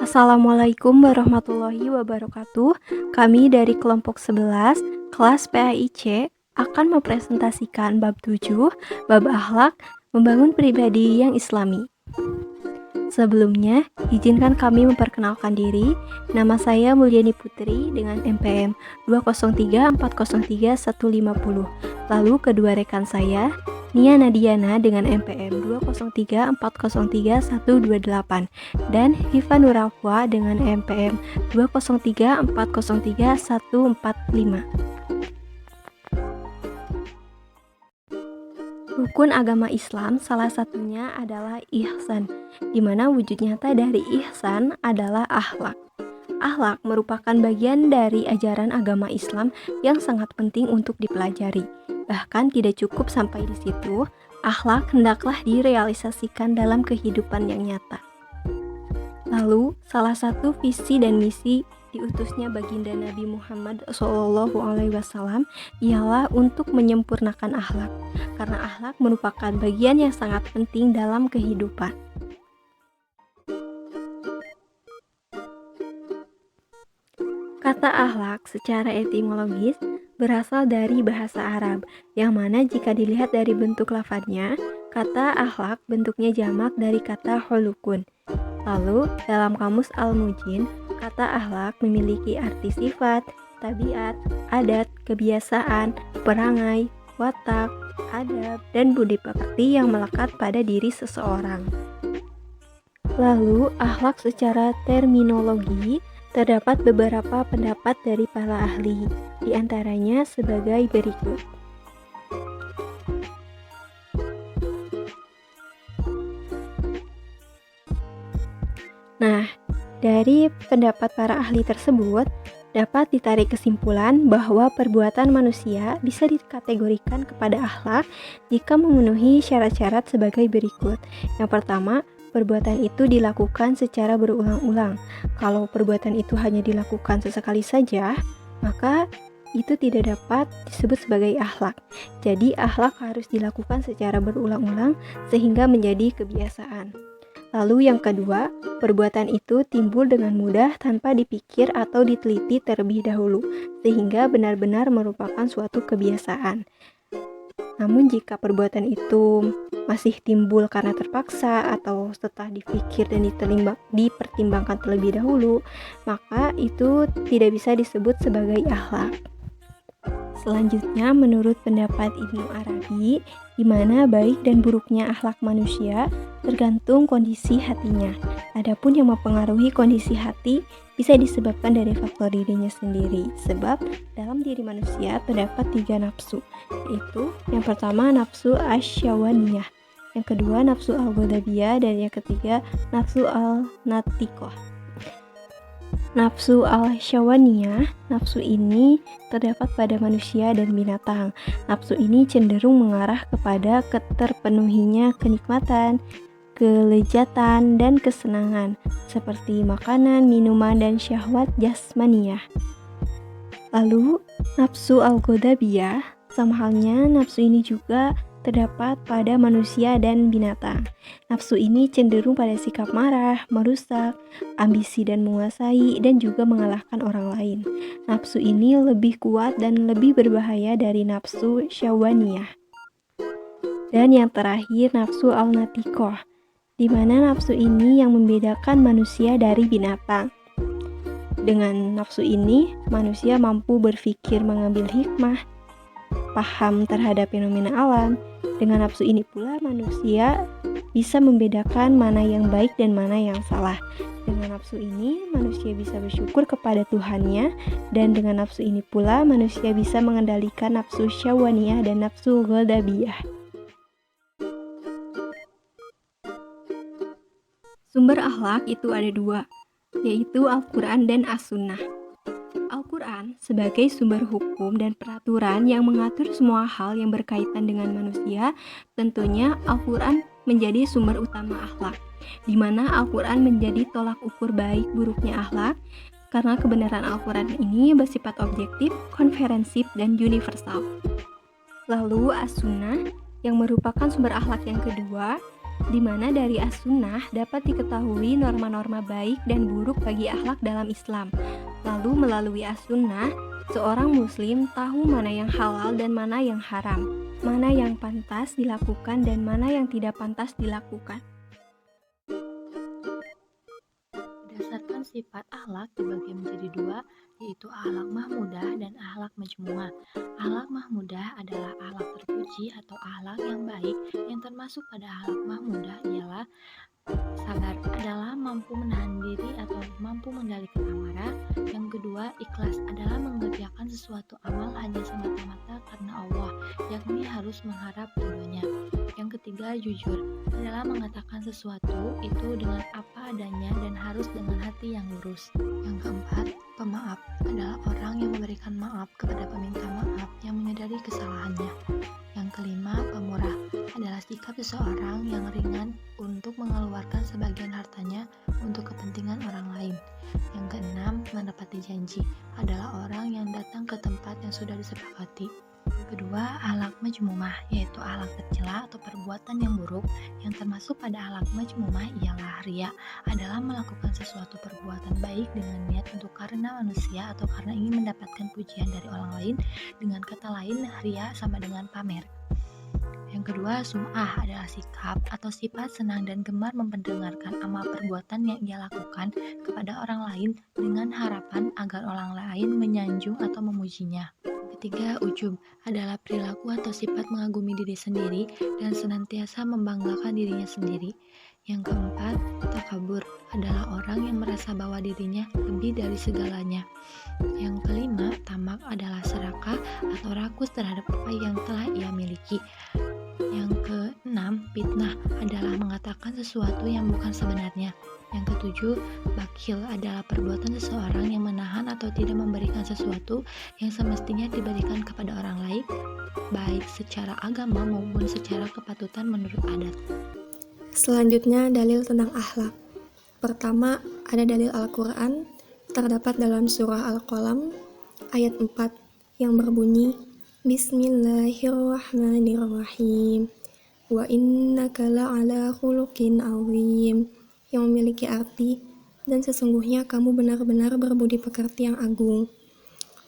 Assalamualaikum warahmatullahi wabarakatuh. Kami dari kelompok 11, kelas PAIC akan mempresentasikan bab 7, bab akhlak, membangun pribadi yang islami. Sebelumnya, izinkan kami memperkenalkan diri. Nama saya Mulyani Putri dengan NPM 203403150. Lalu kedua rekan saya, Nia Nadiana dengan NPM 203403128 dan Hifa Nurafwa dengan NPM 203403145. Rukun agama Islam salah satunya adalah ihsan, di mana wujud nyata dari ihsan adalah akhlak. Akhlak merupakan bagian dari ajaran agama Islam yang sangat penting untuk dipelajari. Bahkan tidak cukup sampai di situ, akhlak hendaklah direalisasikan dalam kehidupan yang nyata. Lalu, salah satu visi dan misi diutusnya baginda Nabi Muhammad SAW ialah untuk menyempurnakan akhlak, karena akhlak merupakan bagian yang sangat penting dalam kehidupan. Kata akhlak secara etimologis berasal dari bahasa Arab, yang mana jika dilihat dari bentuk lafadznya, kata akhlak bentuknya jamak dari kata khulukun. Lalu, dalam kamus Al-Mujin, kata akhlak memiliki arti sifat, tabiat, adat, kebiasaan, perangai, watak, adab, dan budi pekerti yang melekat pada diri seseorang. Lalu, akhlak secara terminologi terdapat beberapa pendapat dari para ahli, di antaranya sebagai berikut. Nah, dari pendapat para ahli tersebut, dapat ditarik kesimpulan bahwa perbuatan manusia bisa dikategorikan kepada akhlak jika memenuhi syarat-syarat sebagai berikut. Yang pertama, perbuatan itu dilakukan secara berulang-ulang. Kalau perbuatan itu hanya dilakukan sesekali saja, maka itu tidak dapat disebut sebagai akhlak. Jadi, akhlak harus dilakukan secara berulang-ulang sehingga menjadi kebiasaan. Lalu yang kedua, perbuatan itu timbul dengan mudah tanpa dipikir atau diteliti terlebih dahulu, sehingga benar-benar merupakan suatu kebiasaan. Namun jika perbuatan itu masih timbul karena terpaksa atau setelah dipikir dan dipertimbangkan terlebih dahulu, maka itu tidak bisa disebut sebagai akhlak. Selanjutnya, menurut pendapat Ibnu Arabi, di mana baik dan buruknya akhlak manusia tergantung kondisi hatinya. Adapun yang mempengaruhi kondisi hati bisa disebabkan dari faktor dirinya sendiri. Sebab dalam diri manusia terdapat 3 nafsu, yaitu yang pertama nafsu asy-syahwaniyah, yang kedua nafsu al-ghadabiyah, dan yang ketiga nafsu al-natikoh. Nafsu al-syahwaniyah, nafsu ini terdapat pada manusia dan binatang. Nafsu ini cenderung mengarah kepada keterpenuhinya kenikmatan, kelezatan, dan kesenangan, seperti makanan, minuman, dan syahwat jasmaniyah. Lalu, nafsu al-ghadabiyah, sama halnya nafsu ini juga terdapat pada manusia dan binatang. Nafsu ini cenderung pada sikap marah, merusak, ambisi dan menguasai, dan juga mengalahkan orang lain. Nafsu ini lebih kuat dan lebih berbahaya dari nafsu syahwaniyah. Dan yang terakhir, nafsu al-natikoh, di mana nafsu ini yang membedakan manusia dari binatang. Dengan nafsu ini, manusia mampu berpikir mengambil hikmah, paham terhadap fenomena alam. Dengan nafsu ini pula manusia bisa membedakan mana yang baik dan mana yang salah. Dengan nafsu ini manusia bisa bersyukur kepada Tuhannya, dan dengan nafsu ini pula manusia bisa mengendalikan nafsu syahwaniyah dan nafsu ghadabiyah. Sumber akhlak itu ada 2, yaitu Al-Quran dan As-Sunnah. Al-Quran sebagai sumber hukum dan peraturan yang mengatur semua hal yang berkaitan dengan manusia. Tentunya Al-Quran menjadi sumber utama akhlak, di mana Al-Quran menjadi tolak ukur baik buruknya akhlak, karena kebenaran Al-Quran ini bersifat objektif, konferensif, dan universal. Lalu As-Sunnah yang merupakan sumber akhlak yang kedua, di mana dari as-sunnah dapat diketahui norma-norma baik dan buruk bagi akhlak dalam Islam. Lalu melalui as-sunnah, seorang muslim tahu mana yang halal dan mana yang haram, mana yang pantas dilakukan dan mana yang tidak pantas dilakukan. Berdasarkan sifat akhlak dibagi menjadi dua, yaitu akhlak mahmudah dan akhlak majmuah. Akhlak mahmudah adalah akhlak terpuji atau akhlak yang baik. Yang termasuk pada akhlak mahmudah ialah sabar, adalah mampu menahan diri atau mampu mengendalikan amarah. Yang kedua, ikhlas adalah mengerjakan sesuatu amal hanya semata-mata karena Allah, yakni harus mengharap ridhonya. Yang ketiga, jujur adalah mengatakan sesuatu itu dengan apa adanya dan harus dengan hati yang lurus. Yang keempat, pemaaf adalah orang yang memberikan maaf kepada peminta maaf yang menyadari kesalahannya. Yang kelima, pemurah adalah sikap seseorang yang ringan untuk mengeluarkan sebagian hartanya untuk kepentingan orang lain. Yang keenam, menepati janji adalah orang yang datang ke tempat yang sudah disepakati. Kedua, akhlak majmumah, yaitu akhlak tercela atau perbuatan yang buruk. Yang termasuk pada akhlak majmumah ialah riya, adalah melakukan sesuatu perbuatan baik dengan niat untuk karena manusia atau karena ingin mendapatkan pujian dari orang lain. Dengan kata lain, riya sama dengan pamer. Yang kedua, sum'ah adalah sikap atau sifat senang dan gemar memperdengarkan amal perbuatan yang ia lakukan kepada orang lain dengan harapan agar orang lain menyanjung atau memujinya. Ketiga, ujub adalah perilaku atau sifat mengagumi diri sendiri dan senantiasa membanggakan dirinya sendiri. Yang keempat, takabur adalah orang yang merasa bahwa dirinya lebih dari segalanya. Yang kelima, tamak adalah serakah atau rakus terhadap apa yang telah ia miliki. Yang keenam, fitnah adalah mengatakan sesuatu yang bukan sebenarnya. Yang ketujuh, bakhil adalah perbuatan seseorang yang menahan atau tidak memberikan sesuatu yang semestinya diberikan kepada orang lain, baik secara agama maupun secara kepatutan menurut adat. Selanjutnya, dalil tentang akhlak. Pertama, ada dalil Al-Quran, terdapat dalam surah Al-Qalam, ayat 4, yang berbunyi, Bismillahirrahmanirrahim. Wa innaka la'ala khuluqin azim, yang memiliki arti, dan sesungguhnya kamu benar-benar berbudi pekerti yang agung.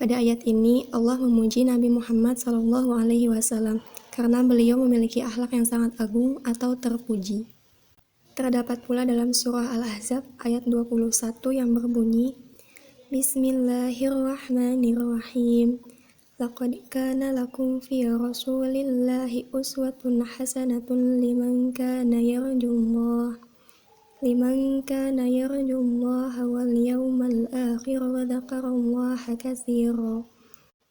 Pada ayat ini, Allah memuji Nabi Muhammad SAW karena beliau memiliki akhlak yang sangat agung atau terpuji. Terdapat pula dalam surah Al-Ahzab ayat 21 yang berbunyi, Bismillahirrahmanirrahim. Laqad kana lakum fi rasulillahi uswatun hasanatun liman kana yarjullaha wal yawmal akhir wa dzakarallaha katsira.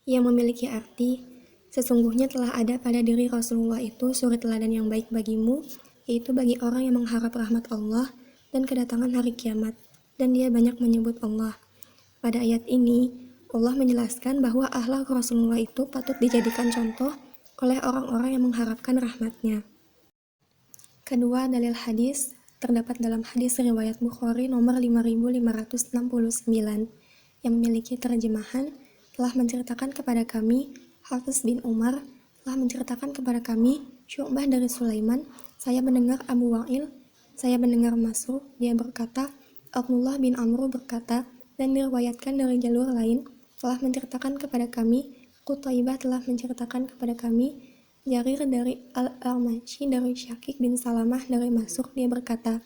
Yang memiliki arti, sesungguhnya telah ada pada diri Rasulullah itu suri teladan yang baik bagimu, yaitu bagi orang yang mengharap rahmat Allah dan kedatangan hari kiamat, dan dia banyak menyebut Allah. Pada ayat ini, Allah menjelaskan bahwa akhlak Rasulullah itu patut dijadikan contoh oleh orang-orang yang mengharapkan rahmatnya. Kedua, dalil hadis terdapat dalam hadis riwayat Bukhari nomor 5569 yang memiliki terjemahan, telah menceritakan kepada kami Hafiz bin Umar, telah menceritakan kepada kami Syu'bah dari Sulaiman, saya mendengar Abu Wa'il, saya mendengar Masruq, dia berkata, Abdullah bin Amr berkata, dan diriwayatkan dari jalur lain, telah menceritakan kepada kami, Qutaibah telah menceritakan kepada kami, Jarir dari Al-A'mashi dari Syakik bin Salamah dari Masruq, dia berkata,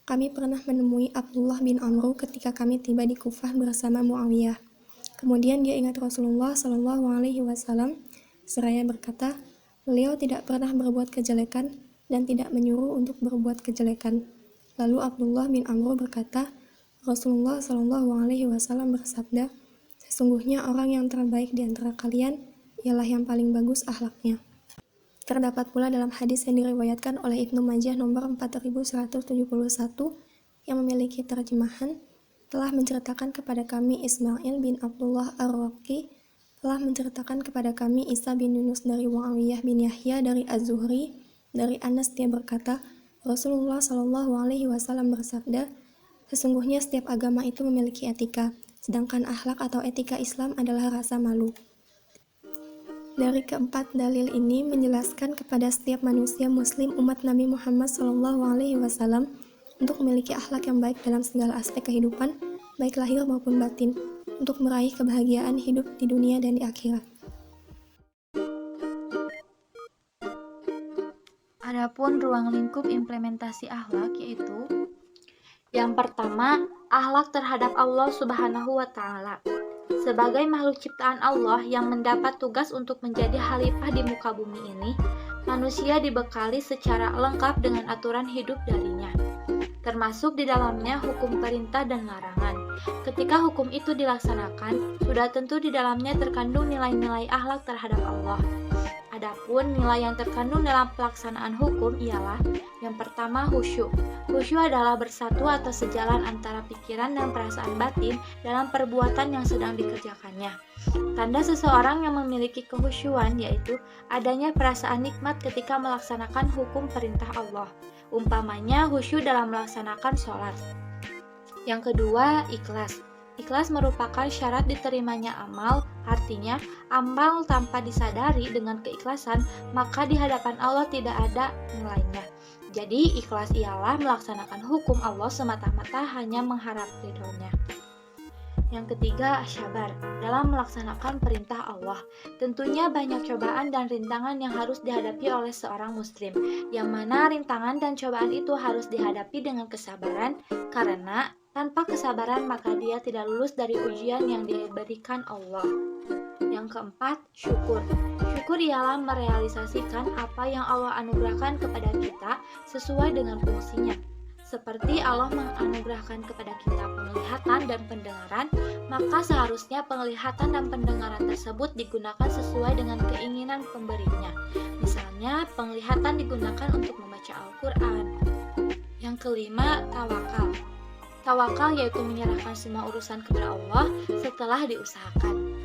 kami pernah menemui Abdullah bin Amr ketika kami tiba di Kufah bersama Muawiyah. Kemudian dia ingat Rasulullah SAW, seraya berkata, beliau tidak pernah berbuat kejelekan dan tidak menyuruh untuk berbuat kejelekan. Lalu Abdullah bin Amr berkata, Rasulullah SAW bersabda, sesungguhnya orang yang terbaik di antara kalian ialah yang paling bagus akhlaknya. Terdapat pula dalam hadis yang diriwayatkan oleh Ibnu Majah nomor 4171 yang memiliki terjemahan, telah menceritakan kepada kami Ismail bin Abdullah Ar-Raqi, telah menceritakan kepada kami Isa bin Yunus dari Muawiyah bin Yahya dari Az-Zuhri, dari Anas dia berkata, Rasulullah SAW bersabda, sesungguhnya setiap agama itu memiliki etika, sedangkan akhlak atau etika Islam adalah rasa malu. Dari keempat dalil ini menjelaskan kepada setiap manusia muslim umat Nabi Muhammad SAW untuk memiliki akhlak yang baik dalam segala aspek kehidupan, baik lahir maupun batin, untuk meraih kebahagiaan hidup di dunia dan di akhirat. Adapun ruang lingkup implementasi akhlak yaitu yang pertama, akhlak terhadap Allah Subhanahu wa Ta'ala. Sebagai makhluk ciptaan Allah yang mendapat tugas untuk menjadi khalifah di muka bumi ini, manusia dibekali secara lengkap dengan aturan hidup darinya, termasuk di dalamnya hukum perintah dan larangan. Ketika hukum itu dilaksanakan, sudah tentu di dalamnya terkandung nilai-nilai akhlak terhadap Allah. Adapun nilai yang terkandung dalam pelaksanaan hukum ialah yang pertama khusyuk. Khusyuk adalah bersatu atau sejalan antara pikiran dan perasaan batin dalam perbuatan yang sedang dikerjakannya. Tanda seseorang yang memiliki kekhusyuan yaitu adanya perasaan nikmat ketika melaksanakan hukum perintah Allah. Umpamanya khusyuk dalam melaksanakan sholat. Yang kedua, ikhlas. Ikhlas merupakan syarat diterimanya amal, artinya amal tanpa disadari dengan keikhlasan, maka di hadapan Allah tidak ada nilainya. Jadi ikhlas ialah melaksanakan hukum Allah semata-mata hanya mengharap ridhonya. Yang ketiga, sabar dalam melaksanakan perintah Allah. Tentunya banyak cobaan dan rintangan yang harus dihadapi oleh seorang muslim, yang mana rintangan dan cobaan itu harus dihadapi dengan kesabaran, karena tanpa kesabaran maka dia tidak lulus dari ujian yang diberikan Allah. Yang keempat, syukur. Syukur ialah merealisasikan apa yang Allah anugerahkan kepada kita sesuai dengan fungsinya. Seperti Allah menganugerahkan kepada kita penglihatan dan pendengaran, maka seharusnya penglihatan dan pendengaran tersebut digunakan sesuai dengan keinginan pemberinya. Misalnya, penglihatan digunakan untuk membaca Al-Quran. Yang kelima, tawakal. Tawakal yaitu menyerahkan semua urusan kepada Allah setelah diusahakan,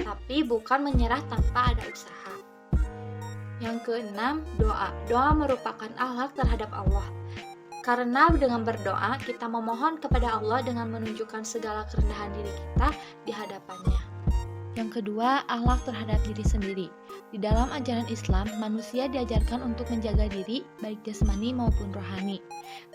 tapi bukan menyerah tanpa ada usaha. Yang keenam, doa. Doa merupakan akhlak terhadap Allah. Karena dengan berdoa, kita memohon kepada Allah dengan menunjukkan segala kerendahan diri kita di hadapannya. Yang kedua, akhlak terhadap diri sendiri. Di dalam ajaran Islam, manusia diajarkan untuk menjaga diri, baik jasmani maupun rohani.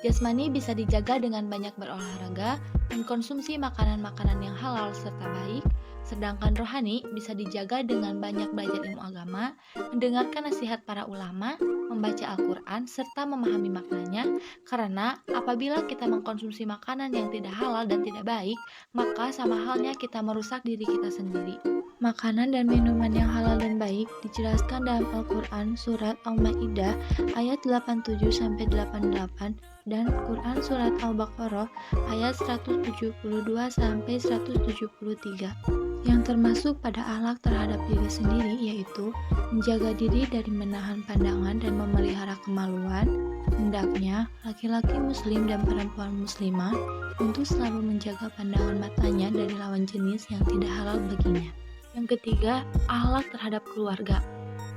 Jasmani bisa dijaga dengan banyak berolahraga, mengkonsumsi makanan-makanan yang halal serta baik, sedangkan rohani bisa dijaga dengan banyak belajar ilmu agama, mendengarkan nasihat para ulama, membaca Al-Quran, serta memahami maknanya, karena apabila kita mengkonsumsi makanan yang tidak halal dan tidak baik, maka sama halnya kita merusak diri kita sendiri. Makanan dan minuman yang halal dan baik dijelaskan dalam Al-Quran Surat Al-Ma'idah ayat 87-88 dan Quran Surat Al-Baqarah ayat 172-173 yang termasuk pada akhlak terhadap diri sendiri yaitu menjaga diri dari menahan pandangan dan memelihara kemaluan. Hendaknya laki-laki muslim dan perempuan muslimah untuk selalu menjaga pandangan matanya dari lawan jenis yang tidak halal baginya. Yang ketiga, akhlak terhadap keluarga.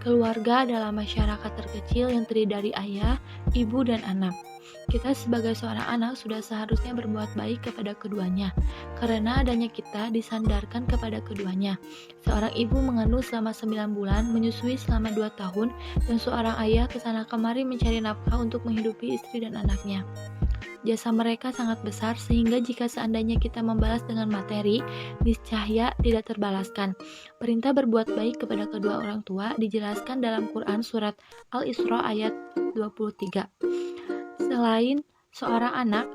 Keluarga adalah masyarakat terkecil yang terdiri dari ayah, ibu, dan anak. Kita sebagai seorang anak sudah seharusnya berbuat baik kepada keduanya, karena adanya kita disandarkan kepada keduanya. Seorang ibu mengandung selama 9 bulan, menyusui selama 2 tahun, dan seorang ayah kesana kemari mencari nafkah untuk menghidupi istri dan anaknya. Jasa mereka sangat besar sehingga jika seandainya kita membalas dengan materi, niscaya tidak terbalaskan. Perintah berbuat baik kepada kedua orang tua dijelaskan dalam Quran Surat Al-Isra ayat 23. Selain seorang anak,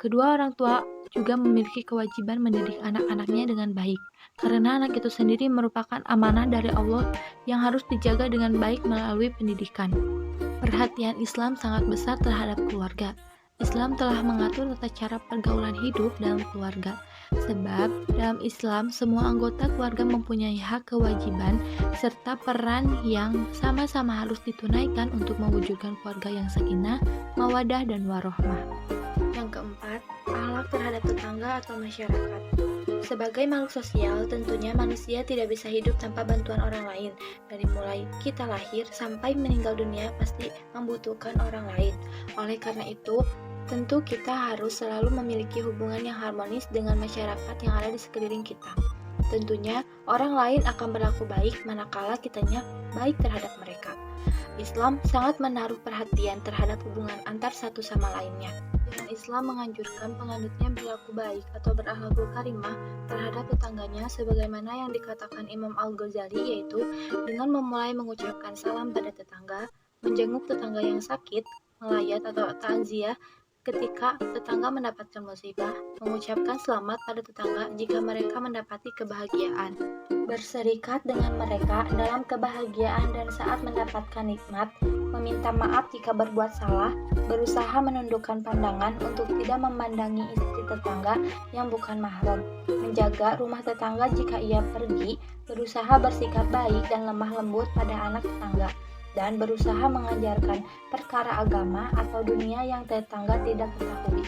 kedua orang tua juga memiliki kewajiban mendidik anak-anaknya dengan baik. Karena anak itu sendiri merupakan amanah dari Allah yang harus dijaga dengan baik melalui pendidikan. Perhatian Islam sangat besar terhadap keluarga. Islam telah mengatur tata cara pergaulan hidup dalam keluarga. Sebab dalam Islam semua anggota keluarga mempunyai hak kewajiban serta peran yang sama-sama harus ditunaikan untuk mewujudkan keluarga yang sakinah, mawadah, dan warohmah. Yang keempat, akhlak terhadap tetangga atau masyarakat. Sebagai makhluk sosial, tentunya manusia tidak bisa hidup tanpa bantuan orang lain. Dari mulai kita lahir sampai meninggal dunia pasti membutuhkan orang lain. Oleh karena itu, tentu kita harus selalu memiliki hubungan yang harmonis dengan masyarakat yang ada di sekeliling kita. Tentunya, orang lain akan berlaku baik manakala kitanya baik terhadap mereka. Islam sangat menaruh perhatian terhadap hubungan antar satu sama lainnya. Dengan Islam menganjurkan penganutnya berlaku baik atau berakhlakul karimah terhadap tetangganya sebagaimana yang dikatakan Imam Al-Ghazali, yaitu dengan memulai mengucapkan salam pada tetangga, menjenguk tetangga yang sakit, melayat atau takziah ketika tetangga mendapatkan musibah, mengucapkan selamat pada tetangga jika mereka mendapati kebahagiaan, berserikat dengan mereka dalam kebahagiaan dan saat mendapatkan nikmat, meminta maaf jika berbuat salah, berusaha menundukkan pandangan untuk tidak memandangi istri tetangga yang bukan mahram, menjaga rumah tetangga jika ia pergi, berusaha bersikap baik dan lemah lembut pada anak tetangga, dan berusaha mengajarkan perkara agama atau dunia yang tetangga tidak ketahui.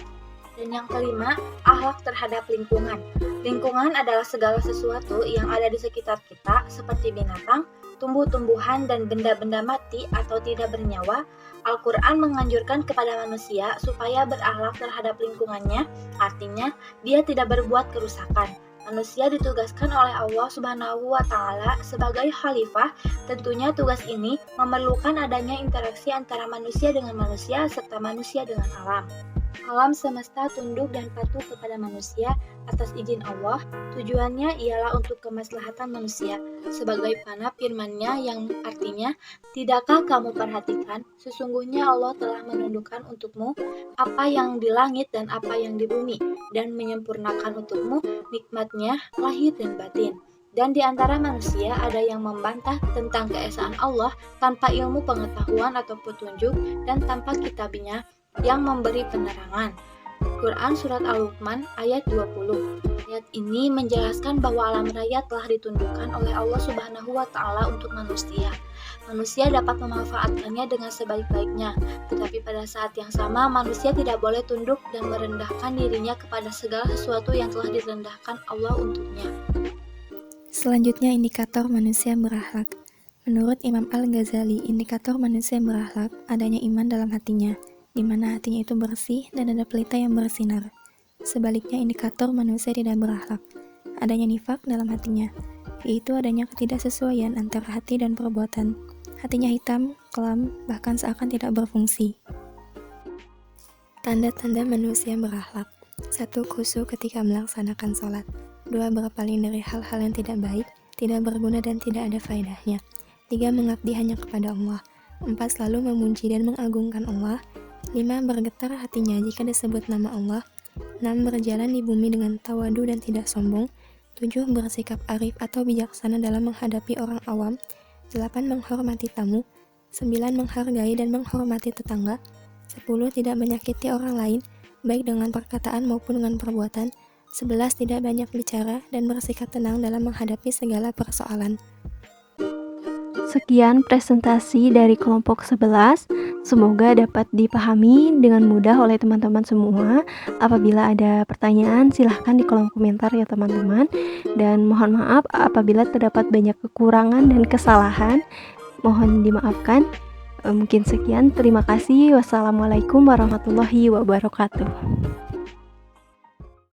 Dan yang kelima, akhlak terhadap lingkungan. Lingkungan adalah segala sesuatu yang ada di sekitar kita, seperti binatang, tumbuh-tumbuhan, dan benda-benda mati atau tidak bernyawa. Al-Quran menganjurkan kepada manusia supaya berakhlak terhadap lingkungannya, artinya dia tidak berbuat kerusakan. Manusia ditugaskan oleh Allah Subhanahu wa Ta'ala sebagai khalifah. Tentunya tugas ini memerlukan adanya interaksi antara manusia dengan manusia serta manusia dengan alam. Alam semesta tunduk dan patuh kepada manusia atas izin Allah. Tujuannya ialah untuk kemaslahatan manusia. Sebagaimana firman-Nya yang artinya, "Tidakkah kamu perhatikan, sesungguhnya Allah telah menundukkan untukmu apa yang di langit dan apa yang di bumi, dan menyempurnakan untukmu nikmat-Nya lahir dan batin. Dan di antara manusia ada yang membantah tentang keesaan Allah tanpa ilmu pengetahuan atau petunjuk dan tanpa kitabnya yang memberi penerangan." Quran Surat Al-Luqman ayat 20. Ayat ini menjelaskan bahwa alam raya telah ditundukkan oleh Allah Subhanahu wa Ta'ala untuk manusia. Manusia dapat memanfaatkannya dengan sebaik-baiknya, tetapi pada saat yang sama manusia tidak boleh tunduk dan merendahkan dirinya kepada segala sesuatu yang telah direndahkan Allah untuknya. Selanjutnya, indikator manusia berakhlak. Menurut Imam Al-Ghazali, indikator manusia berakhlak adanya iman dalam hatinya, di mana hatinya itu bersih dan ada pelita yang bersinar. Sebaliknya, indikator manusia tidak berakhlak adanya nifak dalam hatinya, yaitu adanya ketidaksesuaian antara hati dan perbuatan. Hatinya hitam, kelam, bahkan seakan tidak berfungsi. Tanda-tanda manusia berakhlak. 1. Khusyuk ketika melaksanakan sholat. 2. Berpaling dari hal-hal yang tidak baik, tidak berguna dan tidak ada faedahnya. 3. Mengabdi hanya kepada Allah. 4. Selalu memuji dan mengagungkan Allah. 5. Bergetar hatinya jika disebut nama Allah. 6. Berjalan di bumi dengan tawadu dan tidak sombong. 7. Bersikap arif atau bijaksana dalam menghadapi orang awam. 8. Menghormati tamu. 9. Menghargai dan menghormati tetangga. 10. Tidak menyakiti orang lain, baik dengan perkataan maupun dengan perbuatan. 11. Tidak banyak bicara dan bersikap tenang dalam menghadapi segala persoalan. Sekian presentasi dari kelompok 11. Semoga dapat dipahami dengan mudah oleh teman-teman semua. Apabila ada pertanyaan, silahkan di kolom komentar ya teman-teman. Dan mohon maaf apabila terdapat banyak kekurangan dan kesalahan. Mohon dimaafkan. Mungkin sekian. Terima kasih. Wassalamualaikum warahmatullahi wabarakatuh.